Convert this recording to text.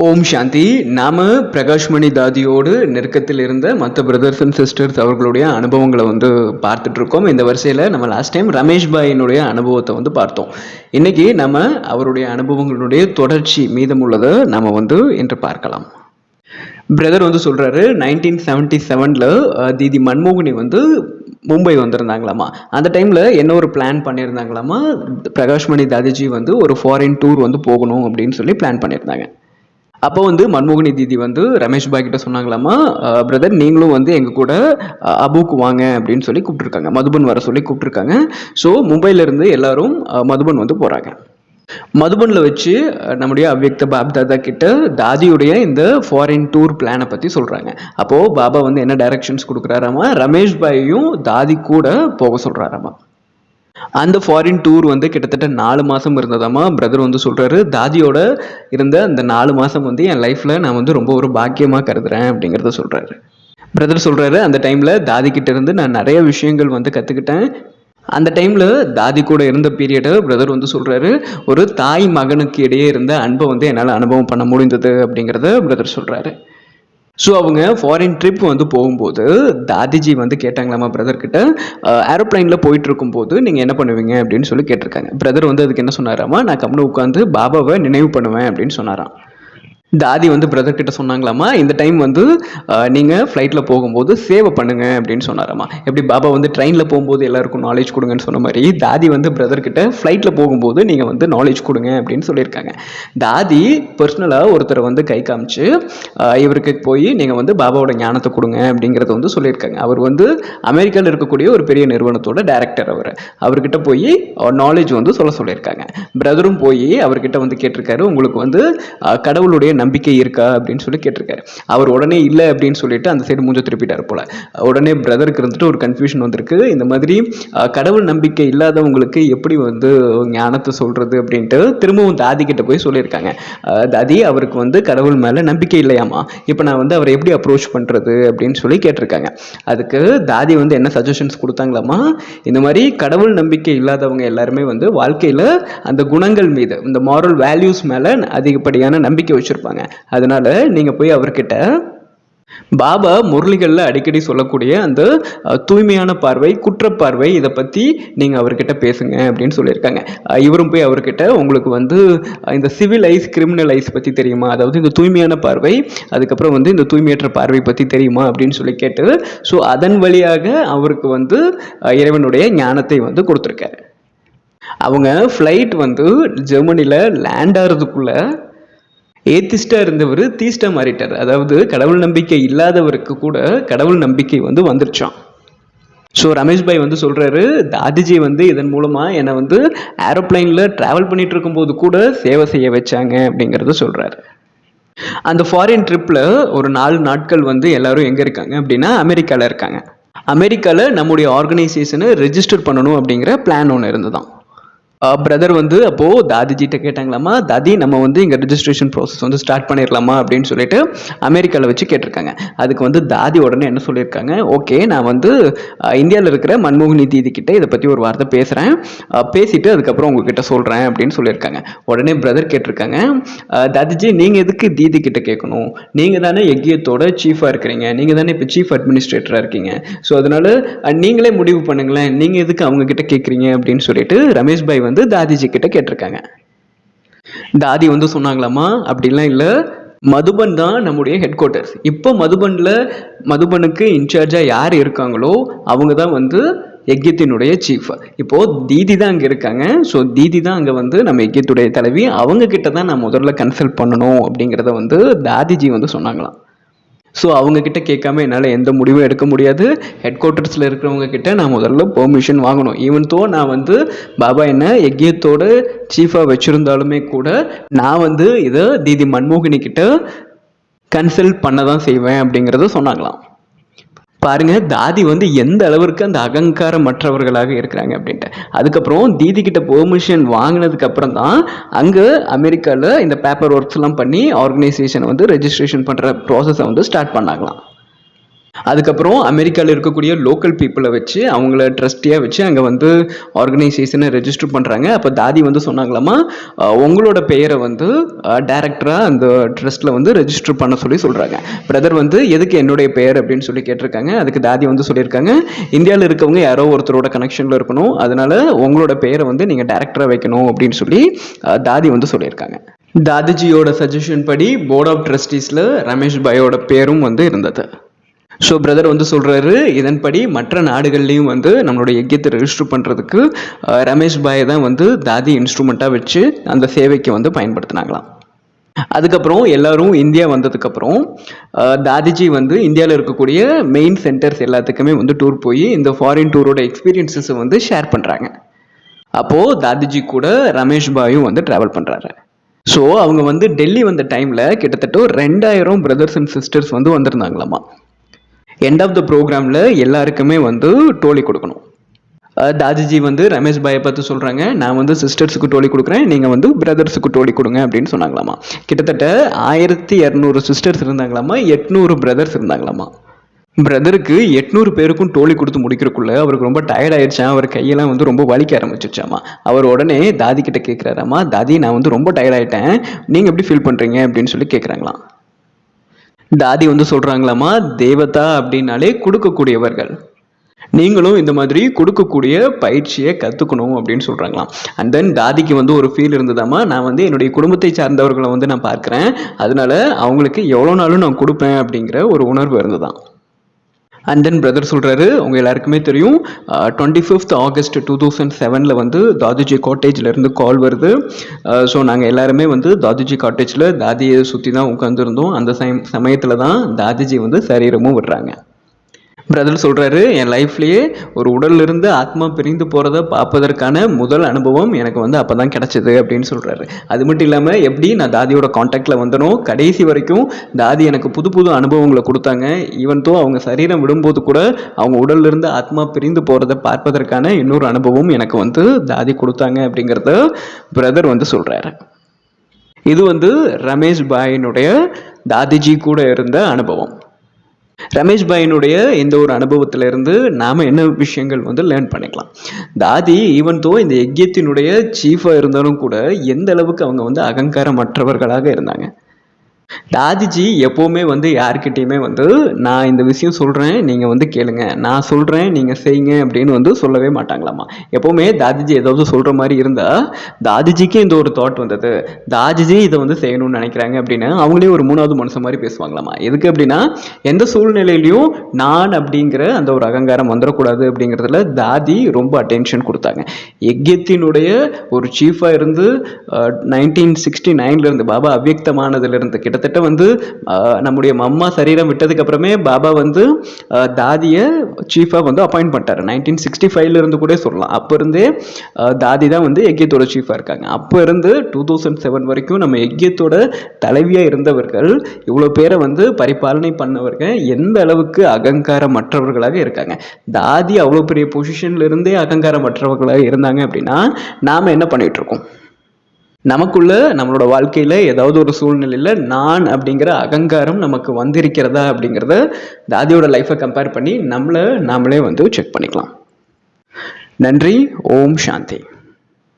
ஓம் சாந்தி. நாம பிரகாஷ்மணி தாதியோடு நெருக்கத்தில் இருந்த மற்ற பிரதர்ஸ் அண்ட் சிஸ்டர்ஸ் அவர்களுடைய அனுபவங்களை பார்த்துட்டு இருக்கோம். இந்த வரிசையில் நம்ம லாஸ்ட் டைம் ரமேஷ் பாயினுடைய அனுபவத்தை பார்த்தோம். இன்னைக்கு நம்ம அவருடைய அனுபவங்களுடைய தொடர்ச்சி மீதமுள்ளதை நம்ம இன்று பார்க்கலாம். பிரதர் சொல்றாரு 1977 தீதி மன்மோகினி மும்பை வந்திருந்தாங்களாமா. அந்த டைமில் என்ன ஒரு பிளான் பண்ணியிருந்தாங்களாமா, பிரகாஷ்மணி தாதிஜி ஒரு ஃபாரின் டூர் போகணும் அப்படின்னு சொல்லி பிளான் பண்ணியிருந்தாங்க. அப்போ மன்மோகினி தீதி ரமேஷ் பாய் கிட்ட சொன்னாங்களாமா, பிரதர் நீங்களும் எங்கள் கூட அபுக்கு வாங்க அப்படின்னு சொல்லி கூப்பிட்டுருக்காங்க, மதுபன் வர சொல்லி கூப்பிட்டுருக்காங்க. ஸோ மும்பையிலேருந்து எல்லாரும் மதுபன் போகிறாங்க. மதுபனில் வச்சு நம்முடைய அவ்யக்த பாப்தாதா கிட்ட தாதியுடைய இந்த ஃபாரின் டூர் பிளானை பற்றி சொல்கிறாங்க. அப்போது பாபா என்ன டைரக்ஷன்ஸ் கொடுக்குறாராமா, ரமேஷ் பாயையும் தாதி கூட போக சொல்கிறாராமா. அந்த ஃபாரின் டூர் கிட்டத்தட்ட 4 மாதம் இருந்ததாமா. பிரதர் சொல்கிறாரு, தாதியோட இருந்த அந்த 4 மாதம் என் லைஃப்பில் நான் ரொம்ப ஒரு பாக்கியமாக கருதுறேன் அப்படிங்கிறத சொல்கிறாரு. பிரதர் சொல்கிறாரு, அந்த டைமில் தாதி கிட்ட இருந்து நான் நிறைய விஷயங்கள் கற்றுக்கிட்டேன். அந்த டைமில் தாதி கூட இருந்த பீரியடை பிரதர் சொல்கிறாரு, ஒரு தாய் மகனுக்கு இடையே இருந்த அன்பை என்னால் அனுபவம் பண்ண முடிந்தது அப்படிங்கிறத பிரதர் சொல்கிறாரு. ஸோ அவங்க ஃபாரின் ட்ரிப் போகும்போது தாதிஜி கேட்டாங்களாமா பிரதர்கிட்ட, ஏரோப்ளைனில் போயிட்டு இருக்கும்போது நீங்கள் என்ன பண்ணுவீங்க அப்படின்னு சொல்லி கேட்டிருக்காங்க. பிரதர் அதுக்கு என்ன சொன்னாராமா, நான் கம்முன்னு உட்காந்து பாபாவை நினைவு பண்ணுவேன் அப்படின்னு சொன்னாராம். தாதி பிரதர் கிட்ட சொன்னாங்களாமா, இந்த டைம் நீங்கள் ஃப்ளைட்டில் போகும்போது சேவை பண்ணுங்க அப்படின்னு சொன்னாராமா. எப்படி பாபா ட்ரெயினில் போகும்போது எல்லாருக்கும் நாலேஜ் கொடுங்கன்னு சொன்ன மாதிரி, தாதி பிரதர் கிட்ட ஃப்ளைட்டில் போகும்போது நீங்கள் நாலேஜ் கொடுங்க அப்படின்னு சொல்லியிருக்காங்க. தாதி பர்சனலாக ஒருத்தரை கை காமிச்சு இவருக்கு போய் நீங்கள் பாபாவோட ஞானத்தை கொடுங்க அப்படிங்கிறத சொல்லியிருக்காங்க. அவர் அமெரிக்காவில் இருக்கக்கூடிய ஒரு பெரிய நிறுவனத்தோட டைரக்டர். அவர்கிட்ட போய் நாலேஜ் சொல்லியிருக்காங்க. பிரதரும் போய் அவர்கிட்ட கேட்டிருக்காரு, உங்களுக்கு கடவுளுடைய நம்பிக்கை இருக்கா அப்படின்னு சொல்லி கேட்டிருக்காரு. அவர் உடனே இல்லை அப்படின்னு சொல்லிட்டு அந்த சைடு மூஞ்ச திருப்பிட்டார் போல. உடனே பிரதருக்கு ஒரு கன்ஃபியூஷன் வந்திருக்கு. இந்த மாதிரி கடவுள் நம்பிக்கை இல்லாதவங்களுக்கு எப்படி ஞானத்தை சொல்றது அப்படின்ட்டு திரும்பவும் தாதி கிட்ட போய் சொல்லியிருக்காங்க. தாதி, அவருக்கு கடவுள் மேல நம்பிக்கை இல்லையாமா, இப்போ நான் அவரை எப்படி அப்ரோச் பண்றது அப்படின்னு சொல்லி கேட்டிருக்காங்க. அதுக்கு தாதி என்ன சஜஷன்ஸ் கொடுத்தாங்களாமா, இந்த மாதிரி கடவுள் நம்பிக்கை இல்லாதவங்க எல்லாருமே வாழ்க்கையில அந்த குணங்கள் மீது, இந்த மாரல் வேல்யூஸ் மேல அதிகப்படியான நம்பிக்கை வச்சிருப்பாங்க. அதனால நீங்க போய் அவர்கிட்ட பாபா முரளிகள்ல அடிக்கடி சொல்லக்கூடிய அந்த தூய்மையான பார்வை, குற்றப்பார்வை, இதை பத்தி நீங்க அவர்கிட்ட பேசுங்க அப்படின்னு சொல்லியிருக்காங்க. இவரும் போய் அவர்கிட்ட உங்களுக்கு இந்த சிவில் ஐஸ், கிரிமினல் ஐஸ் பத்தி தெரியுமா, அதாவது இந்த தூய்மையான பார்வை, அதுக்கப்புறம் இந்த தூய்மையற்ற பார்வை பத்தி தெரியுமா அப்படின்னு சொல்லி கேட்டு, ஸோ அதன் வழியாக அவருக்கு இறைவனுடைய ஞானத்தை கொடுத்துருக்காரு. அவங்க ஃப்ளைட் ஜெர்மனியில் லேண்ட் ஆகிறதுக்குள்ள ஏத்திஸ்டா இருந்தவர் தீஸ்டா மாறிட்டார். அதாவது கடவுள் நம்பிக்கை இல்லாதவருக்கு கூட கடவுள் நம்பிக்கை வந்துருச்சான். ஸோ ரமேஷ் பாய் சொல்றாரு, தாதிஜி இதன் மூலமா என்னை ஏரோப்ளைன்ல டிராவல் பண்ணிட்டு இருக்கும்போது கூட சேவை செய்ய வச்சாங்க அப்படிங்கிறத சொல்றாரு. அந்த ஃபாரின் ட்ரிப்ல ஒரு 4 நாட்கள் எல்லாரும் எங்க இருக்காங்க அப்படின்னா அமெரிக்கால இருக்காங்க. அமெரிக்கால நம்முடைய ஆர்கனைசேஷனை ரெஜிஸ்டர் பண்ணணும் அப்படிங்கிற பிளான் ஒன்று இருந்துதான். பிரதர் அப்போது தாதிஜிட்ட கேட்டாங்களாமா, தாதி நம்ம இங்கே ரெஜிஸ்ட்ரேஷன் ப்ராசஸ் ஸ்டார்ட் பண்ணிடலாமா அப்படின்னு சொல்லிட்டு அமெரிக்காவில் வச்சு கேட்டிருக்காங்க. அதுக்கு தாதி உடனே என்ன சொல்லியிருக்காங்க, ஓகே நான் இந்தியாவில் இருக்கிற மன்மோகினி தீதி கிட்ட இதை பற்றி ஒரு வார்த்தை பேசுகிறேன், பேசிட்டு அதுக்கப்புறம் உங்ககிட்ட சொல்கிறேன் அப்படின்னு சொல்லியிருக்காங்க. உடனே பிரதர் கேட்டிருக்காங்க, தாதிஜி நீங்கள் எதுக்கு தீதி கிட்ட கேட்கணும், நீங்கள் தானே யஜ்யத்தோட சீஃபாக இருக்கிறீங்க, நீங்கள் தானே இப்போ சீஃப் அட்மினிஸ்ட்ரேட்டராக இருக்கீங்க, ஸோ அதனால நீங்களே முடிவு பண்ணுங்களேன், நீங்கள் எதுக்கு அவங்க கிட்ட கேட்குறீங்க அப்படின்னு சொல்லிட்டு ரமேஷ் பாய் தாதிஜி கிட்ட கேட்டிருக்காங்க. தாதி சொன்னாங்களாமா, அப்படிலாம் இல்ல, மதுபன் தான் நம்முடைய ஹெட் குவார்ட்டர்ஸ். இப்போ மதுபனுக்கு இன்சார்ஜா யார் இருக்காங்களோ அவங்க தான் யஜ்யத்தினுடைய சீஃப். இப்போ தீதி தான் அங்கே இருக்காங்க. ஸோ தீதி தான் அங்கே நம்ம யஜ்யத்துடைய தலைவி, அவங்க கிட்ட தான் நான் முதல்ல கன்சல்ட் பண்ணணும் அப்படிங்கிறத தாதிஜி சொன்னாங்களாம். ஸோ அவங்கக்கிட்ட கேட்காம என்னால் எந்த முடிவும் எடுக்க முடியாது. ஹெட் குவார்ட்டர்ஸில் இருக்கிறவங்க கிட்ட நான் முதல்ல பெர்மிஷன் வாங்கணும். ஈவன் தோ நான் பாபா என்ன யஜ்யத்தோட சீஃபாக வச்சுருந்தாலுமே கூட நான் இதை தீதி மன்மோகினி கிட்ட கன்சல்ட் பண்ண தான் செய்வேன் அப்படிங்கிறத சொன்னாங்களாம். பாருங்க, தாதி எந்த அளவிற்கு அந்த அகங்காரம் மற்றவர்களாக இருக்கிறாங்க அப்படின்ட்டு. அதுக்கப்புறம் தீதி கிட்ட பெர்மிஷன் வாங்கினதுக்கு அப்புறம் தான் அங்கே அமெரிக்காவில் இந்த பேப்பர் ஒர்க்ஸ் எல்லாம் பண்ணி ஆர்கனைசேஷனை ரெஜிஸ்ட்ரேஷன் பண்ணுற ப்ராசஸை ஸ்டார்ட் பண்ணாங்களாம். அதுக்கப்புறம் அமெரிக்காவில் இருக்கக்கூடிய லோக்கல் பீப்புளை வச்சு அவங்கள ட்ரஸ்டியாக வச்சு அங்கே வந்து ஆர்கனைசேஷனை ரெஜிஸ்டர் பண்ணுறாங்க. அப்போ தாதி வந்து சொன்னாங்களாமா, உங்களோட பெயரை வந்து டைரக்டராக அந்த ட்ரஸ்ட்டில் வந்து ரெஜிஸ்டர் பண்ண சொல்லி சொல்கிறாங்க. பிரதர் வந்து எதுக்கு என்னுடைய பெயர் அப்படின்னு சொல்லி கேட்டிருக்காங்க. அதுக்கு தாதி வந்து சொல்லியிருக்காங்க, இந்தியாவில் இருக்கவங்க யாரோ ஒருத்தரோட கனெக்ஷனில் இருக்கணும், அதனால உங்களோட பெயரை வந்து நீங்கள் டைரக்டராக வைக்கணும் அப்படின்னு சொல்லி தாதி வந்து சொல்லியிருக்காங்க. தாதிஜியோட சஜஷன் படி போர்ட் ஆஃப் ட்ரஸ்டீஸில் ரமேஷ் பாயோட பேரும் வந்து இருந்தது. ஸோ பிரதர் வந்து சொல்கிறாரு, இதன்படி மற்ற நாடுகள்லேயும் வந்து நம்மளோட யஜ்யத்தை ரெஜிஸ்டர் பண்ணுறதுக்கு ரமேஷ் பாயை தான் வந்து தாதி இன்ஸ்ட்ருமெண்ட்டாக வச்சு அந்த சேவைக்கு வந்து பயன்படுத்தினாங்களாம். அதுக்கப்புறம் எல்லாரும் இந்தியா வந்ததுக்கப்புறம் தாதிஜி வந்து இந்தியாவில் இருக்கக்கூடிய மெயின் சென்டர்ஸ் எல்லாத்துக்குமே வந்து டூர் போய் இந்த ஃபாரின் டூரோட எக்ஸ்பீரியன்ஸஸை வந்து ஷேர் பண்ணுறாங்க. அப்போது தாதிஜி கூட ரமேஷ் பாயும் வந்து ட்ராவல் பண்ணுறாரு. ஸோ அவங்க வந்து டெல்லி வந்த டைமில் கிட்டத்தட்ட 2000 பிரதர்ஸ் அண்ட் சிஸ்டர்ஸ் வந்து வந்திருந்தாங்களாமா. எண்ட் ஆஃப் த ப்ரோக்ராமில் எல்லாருக்குமே வந்து டோலி கொடுக்கணும். தாதிஜி வந்து ரமேஷ் பாயை பார்த்து சொல்கிறாங்க, நான் வந்து சிஸ்டர்ஸுக்கு டோலி கொடுக்குறேன், நீங்கள் வந்து பிரதர்ஸுக்கு டோலி கொடுங்க அப்படின்னு சொன்னாங்களாமா. கிட்டத்தட்ட 1200 சிஸ்டர்ஸ் இருந்தாங்களாமா, 800 பிரதர்ஸ் இருந்தாங்களாமா. பிரதருக்கு 800 பேருக்கும் டோலி கொடுத்து முடிக்கிறக்குள்ள அவருக்கு ரொம்ப டயர்ட் ஆயிடுச்சான். அவர் கையெல்லாம் வந்து ரொம்ப வலிக்க ஆரம்பிச்சிருச்சாமா. அவர் உடனே தாதி கிட்ட கேட்குறாராமா, தாதி நான் வந்து ரொம்ப டயர்ட் ஆகிட்டேன், நீங்கள் எப்படி ஃபீல் பண்ணுறீங்க அப்படின்னு சொல்லி கேட்குறாங்களாம். தாதி வந்து சொல்கிறாங்களாமா, தேவதா அப்படின்னாலே கொடுக்கக்கூடியவர்கள், நீங்களும் இந்த மாதிரி கொடுக்கக்கூடிய பயிற்சியை கற்றுக்கணும் அப்படின்னு சொல்கிறாங்களாம். அண்ட் தென் தாதிக்கு வந்து ஒரு ஃபீல் இருந்ததாமா, நான் வந்து என்னுடைய குடும்பத்தை சார்ந்தவர்களை வந்து நான் பார்க்குறேன், அதனால அவங்களுக்கு எவ்வளோ நாளும் நான் கொடுப்பேன் அப்படிங்கிற ஒரு உணர்வு இருந்ததான். அண்ட் தென் பிரதர் சொல்கிறாரு, உங்கள் எல்லாருக்குமே தெரியும் 25th August 2007 வந்து தாதிஜி காட்டேஜ்லேருந்து கால் வருது. ஸோ நாங்கள் எல்லாருமே வந்து தாதிஜி காட்டேஜில் தாதியை சுற்றி தான் உட்காந்துருந்தோம். அந்த சமயத்தில் தான் தாதிஜி வந்து சரீரமும் விடுறாங்க. பிரதர் சொல்கிறாரு, என் லைஃப்லேயே ஒரு உடல்லிருந்து ஆத்மா பிரிந்து போகிறத பார்ப்பதற்கான முதல் அனுபவம் எனக்கு வந்து அப்போ தான் கிடச்சிது அப்படின்னு சொல்கிறாரு. அது மட்டும் இல்லாமல் எப்படி நான் தாதியோட காண்டாக்டில் வந்தனோ கடைசி வரைக்கும் தாதி எனக்கு புது புது அனுபவங்களை கொடுத்தாங்க. ஈவன் தோ அவங்க சரீரம் விடும்போது கூட அவங்க உடல்லிருந்து ஆத்மா பிரிந்து போகிறத பார்ப்பதற்கான இன்னொரு அனுபவம் எனக்கு வந்து தாதி கொடுத்தாங்க அப்படிங்கிறத பிரதர் வந்து சொல்கிறாரு. இது வந்து ரமேஷ் பாயினுடைய தாதிஜி கூட இருந்த அனுபவம். ரமேஷ் பாயினுடைய இந்த ஒரு அனுபவத்திலிருந்து நாம் என்ன விஷயங்கள் வந்து லேர்ன் பண்ணிக்கலாம். தாதி ஈவன் தோ இந்த யஜ்யத்தினுடைய சீஃபாக இருந்தாலும் கூட எந்த அளவுக்கு அவங்க வந்து அகங்காரமற்றவர்களாக இருந்தாங்க. தாதிஜி எப்போவுமே வந்து யார்கிட்டையுமே வந்து நான் இந்த விஷயம் சொல்கிறேன் நீங்கள் வந்து கேளுங்க, நான் சொல்கிறேன் நீங்கள் செய்யுங்க அப்படின்னு வந்து சொல்லவே மாட்டாங்களாமா. எப்போவுமே தாதிஜி ஏதாவது சொல்கிற மாதிரி இருந்தால் தாதிஜிக்கு இந்த ஒரு தாட் வந்தது, தாதிஜி இதை வந்து செய்யணும்னு நினைக்கிறாங்க அப்படின்னு அவங்களே ஒரு 3வது மனுஷன் மாதிரி பேசுவாங்களாமா. எதுக்கு அப்படின்னா எந்த சூழ்நிலையிலையும் நான் அப்படிங்கிற அந்த ஒரு அகங்காரம் வந்துடக்கூடாது அப்படிங்கிறதுல தாதி ரொம்ப அட்டென்ஷன் கொடுத்தாங்க. யஜ்யத்தினுடைய ஒரு சீஃபாக இருந்து 1969 பாபா அவ்யக்தமானதுலேருந்து கிட்டத்தட்ட வந்து நம்முடைய அம்மா சரீரம் விட்டதுக்கு அப்புறமே பாபா வந்து தாதியை சீஃபாக வந்து அப்பாயிண்ட் பண்ணிட்டாரு. 1965 இருந்து கூட சொல்லலாம். அப்போ இருந்தே தாதி தான் வந்து யஜ்யத்தோட சீஃபாக இருக்காங்க. அப்போ இருந்து 2007 வரைக்கும் நம்ம யஜ்யத்தோட தலைவியாக இருந்தவர்கள் இவ்வளோ பேரை வந்து பரிபாலனை பண்ணவர்கள் எந்த அளவுக்கு அகங்காரமற்றவர்களாக இருக்காங்க. தாதி அவ்வளோ பெரிய பொசிஷன்ல இருந்தே அகங்காரமற்றவர்களாக இருந்தாங்க அப்படின்னா நாம் என்ன பண்ணிட்டு இருக்கோம்? நமக்குள்ள நம்மளோட வாழ்க்கையில் ஏதாவது ஒரு சூழ்நிலையில் நான் அப்படிங்கிற அகங்காரம் நமக்கு வந்திருக்கிறதா அப்படிங்கிறத தாதியோட லைஃப்பை கம்பேர் பண்ணி நாமளே வந்து செக் பண்ணிக்கலாம். நன்றி. ஓம் சாந்தி.